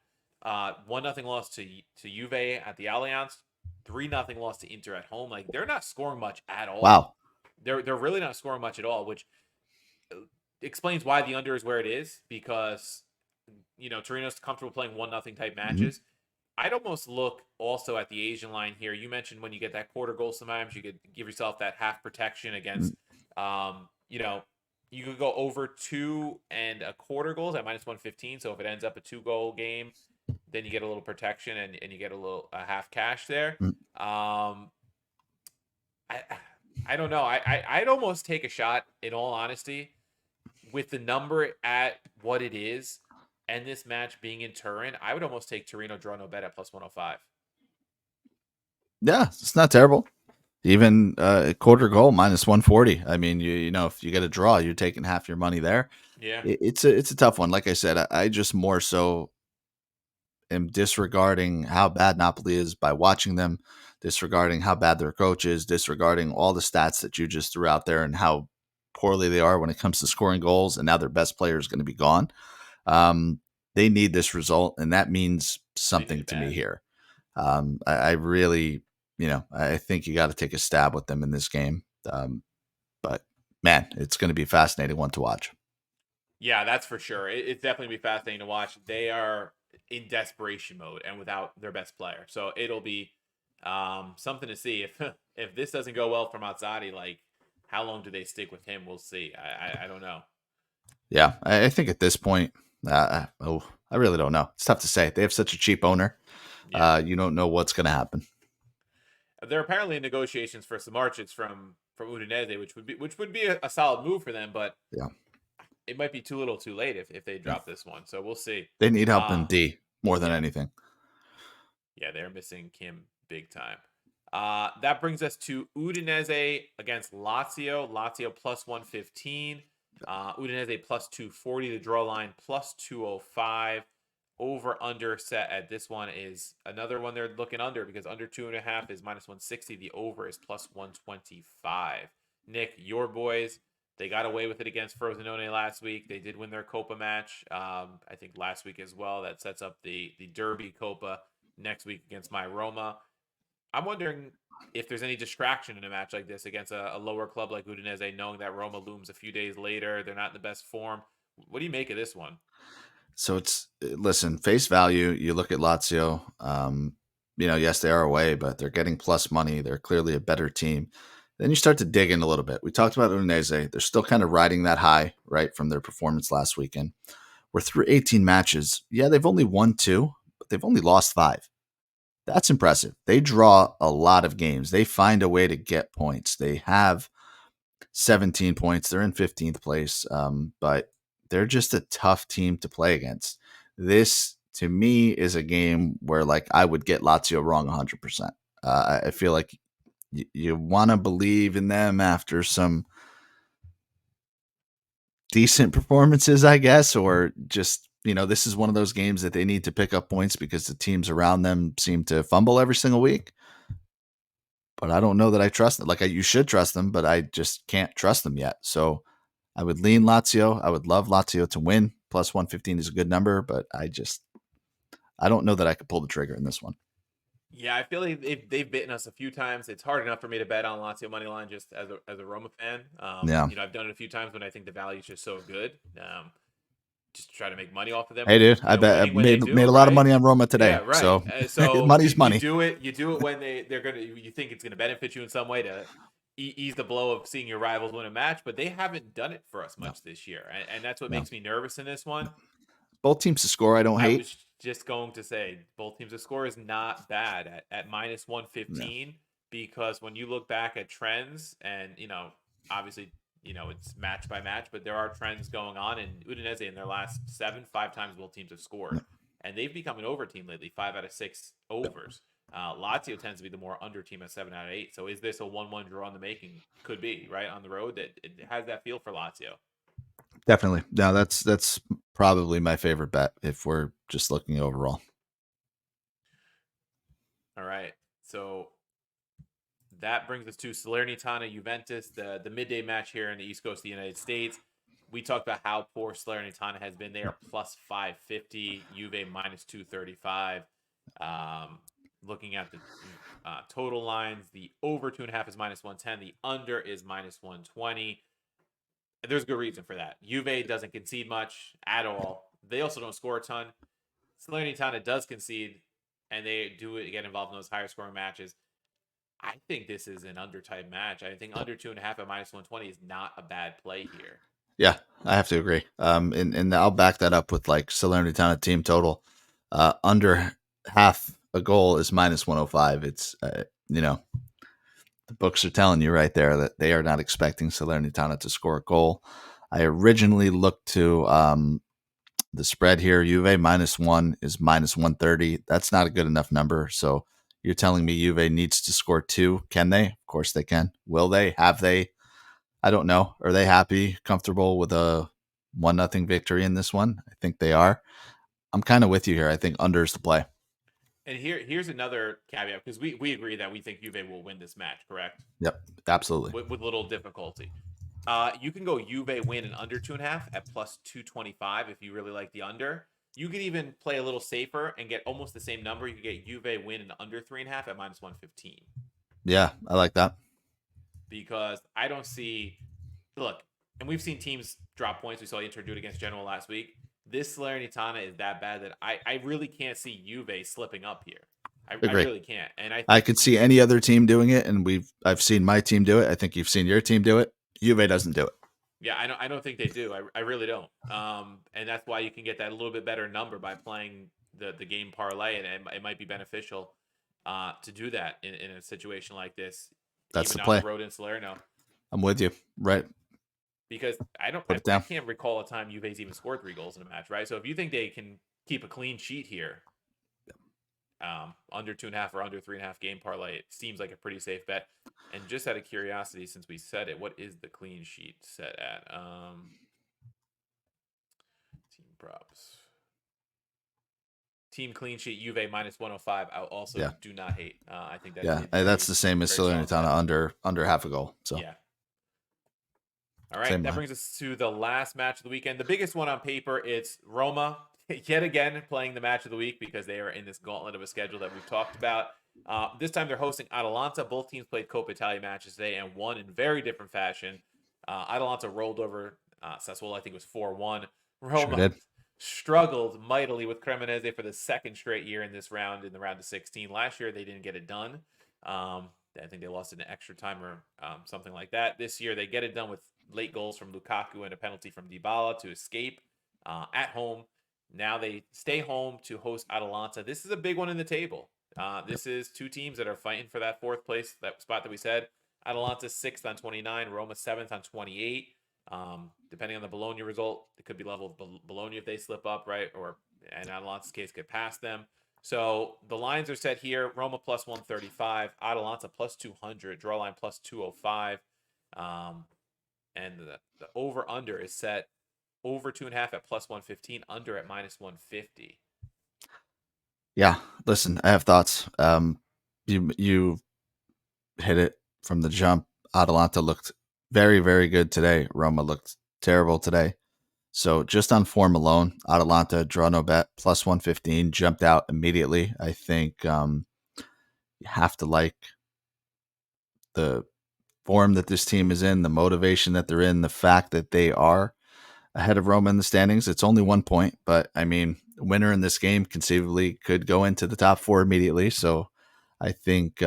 1-0 loss to Juve at the Allianz, 3-0 loss to Inter at home. Like they're not scoring much at all. Wow. They're really not scoring much at all, which explains why the under is where it is because Torino's comfortable playing 1-0 type Mm-hmm. matches. I'd almost look also at the Asian line here. You mentioned when you get that quarter goal, sometimes you could give yourself that half protection against, you could go over 2.25 goals at minus 115. So if it ends up a 2-goal game, then you get a little protection and you get a half cash there. Mm-hmm. I I don't know. I'd almost take a shot in all honesty with the number at what it is and this match being in Turin. I would almost take Torino draw no bet at plus 105. Yeah, it's not terrible. Even a quarter goal minus 140. I mean, if you get a draw, you're taking half your money there. Yeah. It's a tough one. Like I said, I just more so am disregarding how bad Napoli is by watching them, disregarding how bad their coach is, disregarding all the stats that you just threw out there and how poorly they are when it comes to scoring goals. And now their best player is going to be gone. They need this result, and that means They need something it to me bad. here. I really, I think you got to take a stab with them in this game. But man, it's going to be a fascinating one to watch. Yeah, that's for sure. It's definitely be fascinating to watch. They are in desperation mode and without their best player. So it'll be something to see. If this doesn't go well for Mazzari, like how long do they stick with him? We'll see. I don't know. Yeah, I think at this point, I really don't know. It's tough to say. They have such a cheap owner. Yeah. You don't know what's going to happen. They're apparently in negotiations for some Samardzic from Udinese, which would be a solid move for them, but Yeah, it might be too little, too late if they yeah. drop this one. So we'll see. They need help Uh in D more than yeah, anything. yeah, they're missing Kim big time. That brings us to Udinese against Lazio. Lazio plus 115. Udinese plus 240. The draw line plus 205. over under set at this one is another one they're looking under because under 2.5 is -160. The over is +125. Nick, your boys, they got away with it against Frosinone last week. They did win their Copa match. I think last week as well. That sets up the Derby Copa next week against my Roma. I'm wondering if there's any distraction in a match like this against a lower club like Udinese, knowing that Roma looms a few days later. They're not in the best form. What do you make of this one? So it's listen, face value. You look at Lazio. Yes, they are away, but they're getting plus money. They're clearly a better team. Then you start to dig in a little bit. We talked about Udinese. They're still kind of riding that high, right, from their performance last weekend. We're through 18 matches. Yeah, they've only won 2, but they've only lost 5. That's impressive. They draw a lot of games. They find a way to get points. They have 17 points. They're in 15th place, but they're just a tough team to play against. This, to me, is a game where like I would get Lazio wrong 100%. I feel like you want to believe in them after some decent performances, I guess, or just this is one of those games that they need to pick up points because the teams around them seem to fumble every single week. But I don't know that I trust them. You should trust them, but I just can't trust them yet. So I would lean Lazio. I would love Lazio to win. Plus 115 is a good number, but I don't know that I could pull the trigger in this one. Yeah, I feel like they've bitten us a few times. It's hard enough for me to bet on Lazio money line just as a Roma fan. Yeah. I've done it a few times when I think the value is just so good. Just to try to make money off of them. Hey, dude, I bet I Winning when they made do, a lot of right? money on Roma Yeah, today. right. So So money's you money. do it. You do it when you think it's gonna benefit you in some way to ease the blow of seeing your rivals win a match, but they haven't done it for us No, much this year, and that's what no. makes me nervous in this one. Both teams to score, I don't I hate. was just going to say both teams' score is not bad at minus Yeah. 115 because when you look back at trends and obviously it's match by match, but there are trends going on in Udinese in their last 5 times both teams have scored, No, and they've become an over team lately, 5 out of 6 overs. Lazio tends to be the more under team at 7 out of 8. So is this a 1-1 draw in the making? Could be right on the road. That it has that feel for Lazio. definitely. No, that's probably my favorite bet if we're just looking overall. All right, so that brings us to Salernitana Juventus, the midday match here in the East Coast of the United States. We talked about how poor Salernitana has been. They are plus 550, Juve minus 235. Looking at the total lines, the over 2.5 is minus 110, the under is minus 120. There's a good reason for that. Juve doesn't concede much at all. They also don't score a ton. Salernitana does concede, and they do get involved in those higher scoring matches. I think this is an under type match. I think under 2.5 at minus 120 is not a bad play here. Yeah, I have to agree. And I'll back that up with like Salernitana team total. Under half a goal is minus 105. It's the books are telling you right there that they are not expecting Salernitana to score a goal. I originally looked to the spread here. Juve -1 is minus 130. That's not a good enough number. So you're telling me Juve needs to score 2? Can they? Of course they can. Will they? Have they? I don't know. Are they happy, comfortable with a 1-0 victory in this one? I think they are. I'm kind of with you here. I think under is the play. And here's another caveat because we agree that we think Juve will win this match, correct? Yep, absolutely. With little difficulty. You can go Juve win an under 2.5 at plus 225 if you really like the under. You can even play a little safer and get almost the same number. You can get Juve win an under 3.5 at minus 115 Yeah, I like that. because I don't see. Look, and we've seen teams drop points. We saw Inter do it against Genoa last week. This Salernitana is that bad that I really can't see Juve slipping up here. I Agree. really can't. And I I think could see any other team doing it, and I've seen my team do it. I think you've seen your team do it. Juve doesn't do it. yeah, I don't think they do. I really don't. And that's why you can get that a little bit better number by playing the game parlay, and it might be beneficial to do that in a situation like this, That's even the on the play. road in Salerno. I'm with you. Right. Because Put it I down. can't recall a time Juve's even scored 3 goals in a match, right? So if you think they can keep a clean sheet here, under 2.5 or under 3.5 game parlay, it seems like a pretty safe bet. And just out of curiosity, since we said it, what is the clean sheet set at? Team props. team clean sheet, Juve minus 105. I also Yeah, do not hate. I think that's yeah, a that's very, the same as very solid Salernitana, bet. under half a goal. So Yeah. All right, same that line. brings us to the last match of the weekend. The biggest one on paper, it's Roma yet again playing the match of the week because they are in this gauntlet of a schedule that we've talked about. This time they're hosting Atalanta. Both teams played Coppa Italia matches today and won in very different fashion. Atalanta rolled over Sassuolo, I think it was 4-1. Sure Roma did. struggled mightily with Cremonese for the second straight year in this round, in the round of 16. Last year they didn't get it done. I think they lost in an extra time or something like that. This year they get it done with late goals from Lukaku and a penalty from Dybala to escape at home. Now they stay home to host Atalanta. This is a big one in the table. This is two teams that are fighting for that fourth place, that spot that we said. Atalanta sixth on 29, Roma seventh on 28. Depending on the Bologna result, it could be level with Bologna if they slip up, right? Or in Atalanta's case, could pass them. So the lines are set here: Roma plus 135, Atalanta plus 200, draw line plus 205. And the over under is set over 2.5 at plus 115, under at minus 150. Yeah, listen, I have thoughts. You hit it from the jump. Atalanta looked very, very good today. Roma looked terrible today. So just on form alone, Atalanta draw no bet plus 115 jumped out immediately. I think you have to like the form that this team is in, the motivation that they're in, the fact that they are ahead of Roma in the standings. It's only 1 point, but I mean, winner in this game conceivably could go into the top four immediately. So I think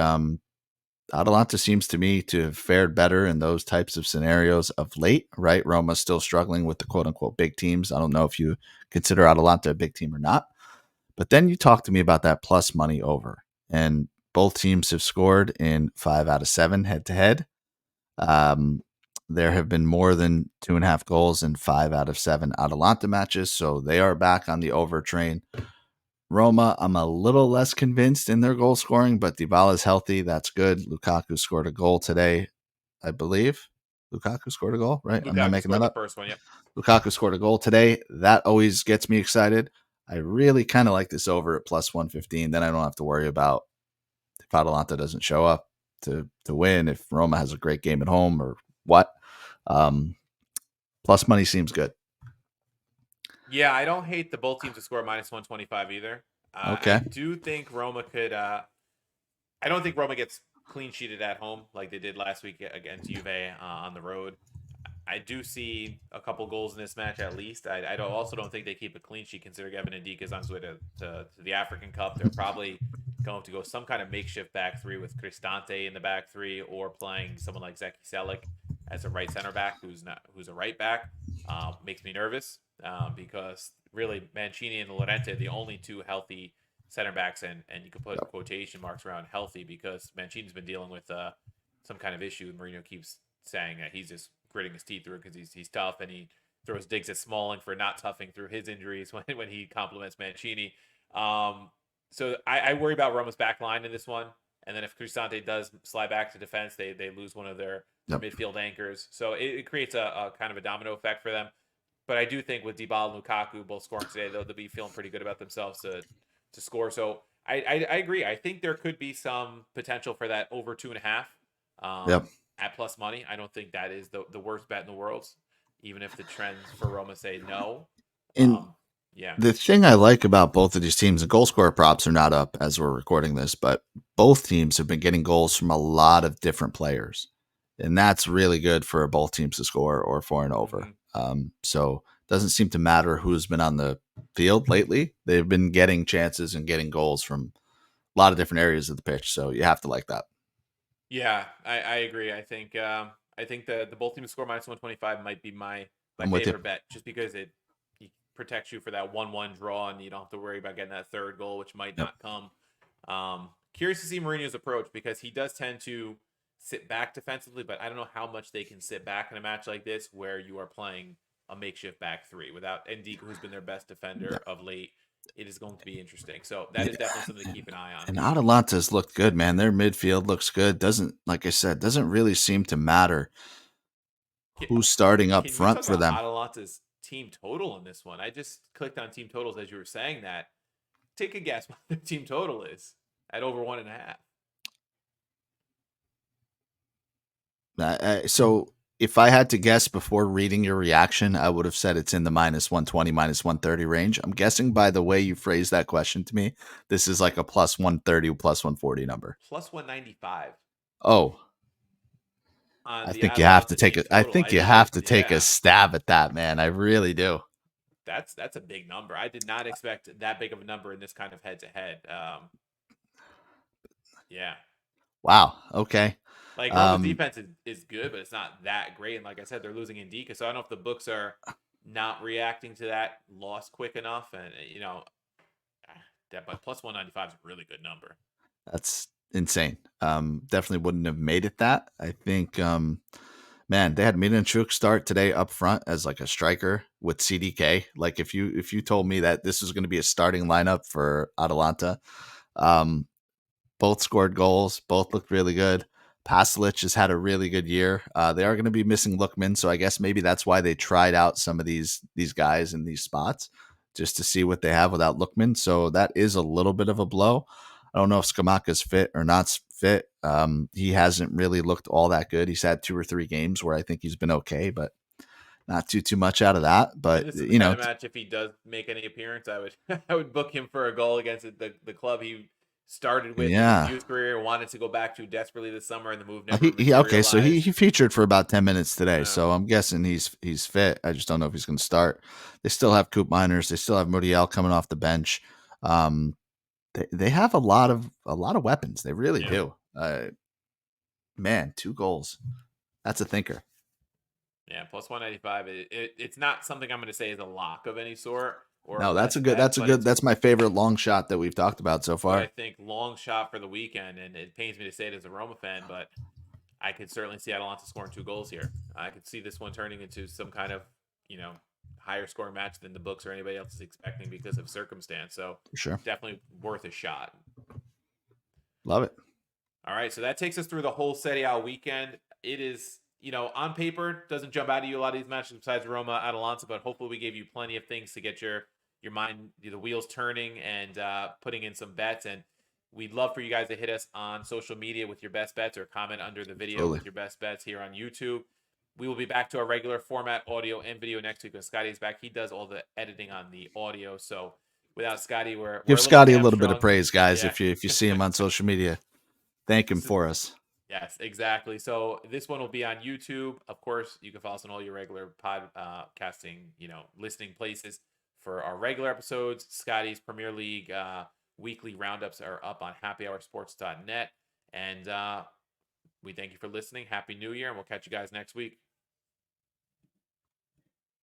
Atalanta seems to me to have fared better in those types of scenarios of late, right? Roma's still struggling with the quote unquote big teams. I don't know if you consider Atalanta a big team or not. But then you talk to me about that plus money over. And both teams have scored in 5 out of 7 head to head. There have been more than 2.5 goals in 5 out of 7 Atalanta matches. So they are back on the over train. Roma, I'm a little less convinced in their goal scoring, but Dybala is healthy. That's good. Lukaku scored a goal today, I believe. Lukaku scored a goal, right? I'm not Lukaku making that scored the up. first one. Yep. Lukaku scored a goal today. That always gets me excited. I really kind of like this over at plus 115. Then I don't have to worry about if Atalanta doesn't show up to win, if Roma has a great game at home or what. Um, Plus money seems good. Yeah, I don't hate the both teams to score minus 125 either. I Okay. do think Roma could. I don't think Roma gets clean sheeted at home like they did last week against Juve on the road. I do see a couple goals in this match at least. I also don't think they keep a clean sheet considering Evan Ndika's on his way to the African Cup. They're probably going to go some kind of makeshift back three with Cristante in the back three, or playing someone like Zeki Selik as a right center back who's a right back. Makes me nervous because really Mancini and Lorente are the only two healthy center backs, and you could put Yep. quotation marks around healthy because Mancini's been dealing with some kind of issue. Mourinho keeps saying that he's just gritting his teeth through it because he's tough, and he throws digs at Smalling for not toughing through his injuries when he compliments Mancini. So I worry about Roma's back line in this one. And then if Cristante does slide back to defense, they lose one of their Yep. midfield anchors. So it creates a kind of a domino effect for them. But I do think with Dybala and Lukaku both scoring today, they'll be feeling pretty good about themselves to score. So I agree. I think there could be some potential for that over 2.5 Yep. at plus money. I don't think that is the worst bet in the world, even if the trends for Roma say no. And Yeah. the thing I like about both of these teams, the goal scorer props are not up as we're recording this, but both teams have been getting goals from a lot of different players. And that's really good for both teams to score or for and over. Mm-hmm. So it doesn't seem to matter who's been on the field lately. They've been getting chances and getting goals from a lot of different areas of the pitch. So you have to like that. Yeah, I agree. I think the both teams score minus 125 might be my I'm with you. favorite bet, just because it protects you for that 1-1 draw, and you don't have to worry about getting that third goal, which might Yep. not come. Curious to see Mourinho's approach because he does tend to sit back defensively, but I don't know how much they can sit back in a match like this where you are playing a makeshift back three without Ndika, who's been their best defender Yeah. of late. It is going to be interesting. So that is Yeah. definitely something to keep an eye on. And Atalanta's looked good, man. Their midfield looks good. Doesn't, like I said, doesn't really seem to matter who's starting up Can we talk front for about them. Atalanta's team total in this one? I just clicked on team totals as you were saying that. take a guess what the team total is at over 1.5. So if I had to guess before reading your reaction, I would have said it's in the minus 120, minus 130 range. I'm guessing by the way you phrased that question to me, this is like a plus 130, plus 140 number. Plus 195 Oh, on I the think you have Atalanta to take team it. I total. think I you think have it, to take a yeah, stab at that, man. I really do. that's a big number. I did not expect that big of a number in this kind of head to head. Yeah. Wow. Okay. Like Roma's Um, defense is good, but it's not that great. And like I said, they're losing Indika, so I don't know if the books are not reacting to that loss quick enough. And that, but plus 195 is a really good number. that's insane. Definitely wouldn't have made it that. I think man, they had Miranchuk start today up front as like a striker with CDK. Like if you told me that this was going to be a starting lineup for Atalanta, um, both scored goals, both looked really good. Pasalic has had a really good year. They are going to be missing Lookman, so I guess maybe that's why they tried out some of these guys in these spots just to see what they have without Lookman. So that is a little bit of a blow. I don't know if Skamaka's fit or not fit. He hasn't really looked all that good. He's had 2 or 3 games where I think he's been okay, but not too much out of that. And But this is the kind of match, if he does make any appearance, I would I would book him for a goal against the club he started with in his yeah, youth career, wanted to go back to desperately this summer, and the move never Okay, so he materialized. he featured for about 10 minutes today, Yeah, so I'm guessing he's fit. I just don't know if he's going to start. They still have Coop Miners, they still have Muriel coming off the bench. Um, they have a lot of weapons. They really yeah, do. Man, 2 goals. That's a thinker. yeah. Plus 195. It's not something I'm going to say is a lock of any sort or a No, that's a best good. bet, That's a but good. That's my favorite long shot that we've talked about so but I far. think long shot for the weekend, and it pains me to say it as a Roma fan, but I could certainly see Atalanta scoring 2 goals here. I could see this one turning into some kind of, you know, higher scoring match than the books or anybody else is expecting because of circumstance. So For sure. definitely worth a shot. Love it. All right, so that takes us through the whole Serie A weekend. It is, on paper, doesn't jump out at you a lot of these matches besides Roma, Atalanta, but hopefully we gave you plenty of things to get your mind, the wheels turning, and putting in some bets. And we'd love for you guys to hit us on social media with your best bets or comment under the video Absolutely. with your best bets here on YouTube. We will be back to our regular format, audio and video next week when Scotty's back. He does all the editing on the audio, so without Scotty, we're Give a little Scotty a little bit of hamstrung. praise, guys. Yeah. If you see him on social media, thank him So, for us. yes, exactly. So this one will be on YouTube. Of course, you can follow us on all your regular podcasting, listening places for our regular episodes. Scotty's Premier League weekly roundups are up on happyhoursports.net. And we thank you for listening. Happy New Year, and we'll catch you guys next week.